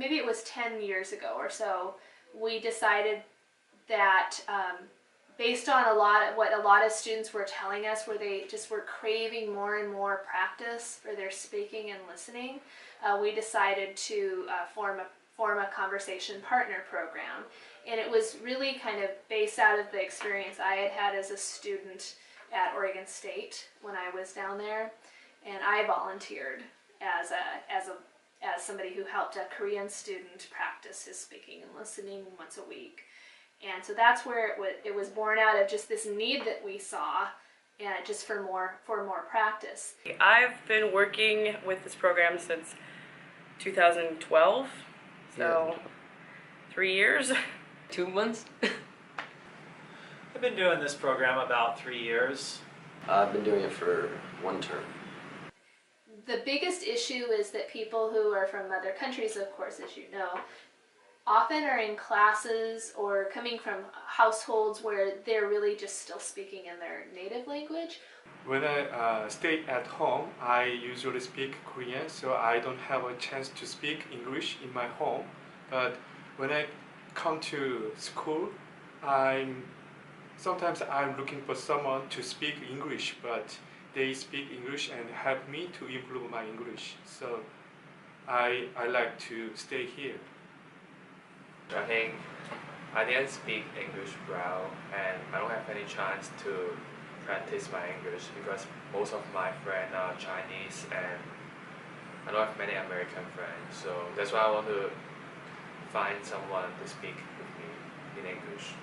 maybe it was 10 years ago or so, we decided that based on what a lot of students were telling us, where they just were craving more and more practice for their speaking and listening, we decided to form a conversation partner program. And it was really kind of based out of the experience I had as a student at Oregon State when I was down there, and I volunteered as somebody who helped a Korean student practice his speaking and listening once a week. And so that's where it was born out of just this need that we saw, and just for more practice. I've been working with this program since 2012, so 3 years. 2 months? I've been doing this program about 3 years. I've been doing it for 1 term. The biggest issue is that people who are from other countries, of course, as you know, often are in classes or coming from households where they're really just still speaking in their native language. When I stay at home, I usually speak Korean, so I don't have a chance to speak English in my home. But when I come to school, sometimes I'm looking for someone to speak English, but they speak English and help me to improve my English. So I like to stay here. I think I didn't speak English well, and I don't have any chance to practice my English because most of my friends are Chinese and I don't have many American friends. So that's why I want to find someone to speak with me in English.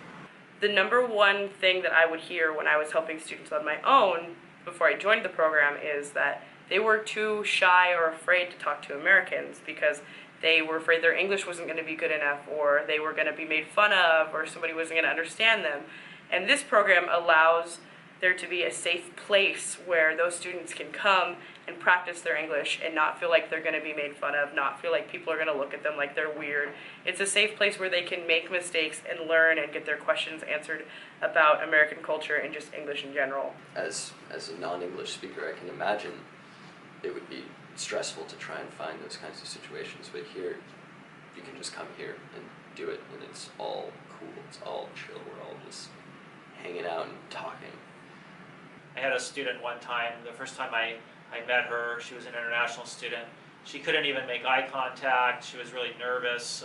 The number one thing that I would hear when I was helping students on my own before I joined the program is that they were too shy or afraid to talk to Americans because they were afraid their English wasn't going to be good enough, or they were going to be made fun of, or somebody wasn't going to understand them. And this program allows there to be a safe place where those students can come and practice their English and not feel like they're going to be made fun of, not feel like people are going to look at them like they're weird. It's a safe place where they can make mistakes and learn and get their questions answered about American culture and just English in general. As a non-English speaker, I can imagine it would be stressful to try and find those kinds of situations, but here you can just come here and do it, and it's all cool, it's all chill, we're all just hanging out and talking. I had a student one time, the first time I met her, she was an international student. She couldn't even make eye contact, she was really nervous,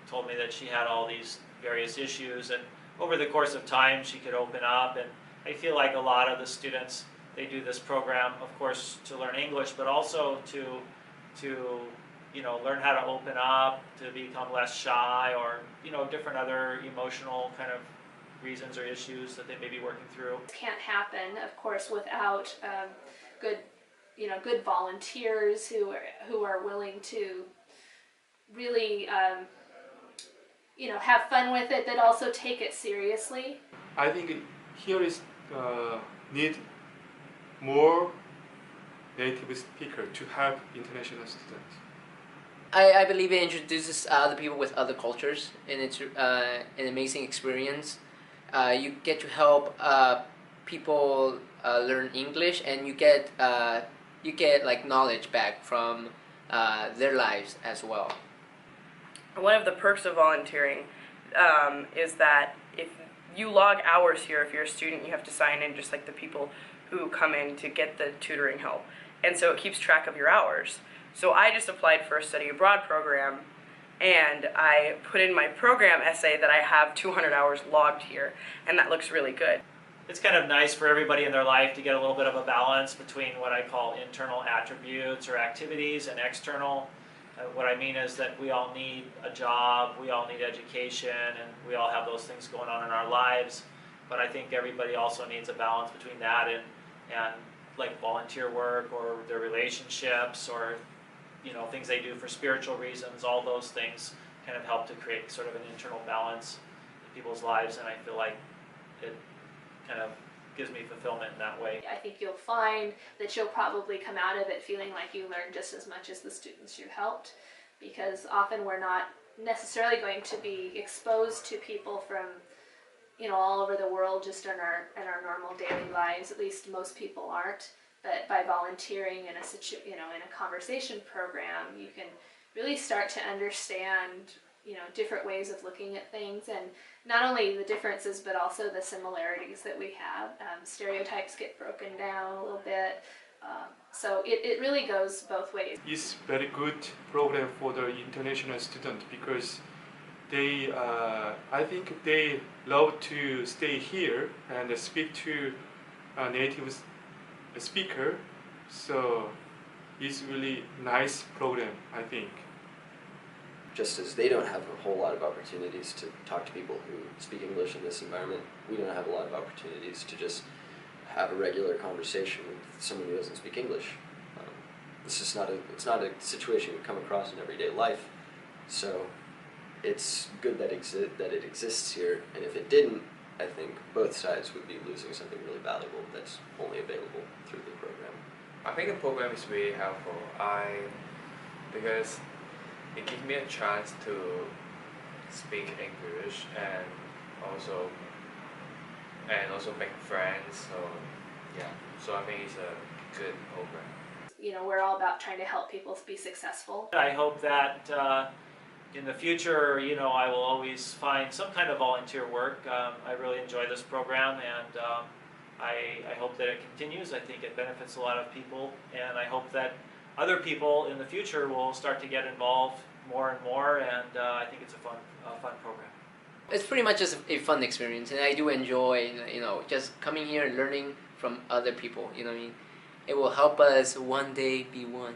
told me that she had all these various issues, and over the course of time she could open up. And I feel like a lot of the students, they do this program, of course, to learn English, but also to learn how to open up, to become less shy, or different other emotional kind of reasons or issues that they may be working through. It can't happen, of course, without good volunteers who are willing to really have fun with it, but also take it seriously. I think here is need more native speaker to help international students. I believe it introduces other people with other cultures, and it's an amazing experience. You get to help people learn English, and you get like knowledge back from their lives as well. One of the perks of volunteering is that if you log hours here, if you're a student, you have to sign in just like the people who come in to get the tutoring help. And so it keeps track of your hours. So I just applied for a study abroad program, and I put in my program essay that I have 200 hours logged here, and that looks really good. It's kind of nice for everybody in their life to get a little bit of a balance between what I call internal attributes or activities and external. What I mean is that we all need a job, we all need education, and we all have those things going on in our lives. But I think everybody also needs a balance between that and like volunteer work or their relationships, or things they do for spiritual reasons. All those things kind of help to create sort of an internal balance in people's lives, and I feel like it kind of gives me fulfillment in that way. I think you'll find that you'll probably come out of it feeling like you learned just as much as the students you helped, because often we're not necessarily going to be exposed to people from all over the world just in our normal daily lives. At least most people aren't. But by volunteering in a conversation program, you can really start to understand, different ways of looking at things, and not only the differences but also the similarities that we have. Stereotypes get broken down a little bit. So it really goes both ways. It's very good program for the international student because they, I think they love to stay here and speak to a native speaker. So it's really nice program, I think. Just as they don't have a whole lot of opportunities to talk to people who speak English in this environment, we don't have a lot of opportunities to just have a regular conversation with someone who doesn't speak English. This is it's not a situation we come across in everyday life, so it's good that it exists here, and if it didn't, I think both sides would be losing something really valuable that's only available through the program. I think the program is really helpful. Because it gives me a chance to speak English and also make friends. So I think it's a good program. We're all about trying to help people be successful. I hope that in the future, I will always find some kind of volunteer work. I really enjoy this program, and I hope that it continues. I think it benefits a lot of people, and I hope that other people in the future will start to get involved more and more, and I think it's a fun program. It's pretty much just a fun experience, and I do enjoy, just coming here and learning from other people. It will help us one day be one.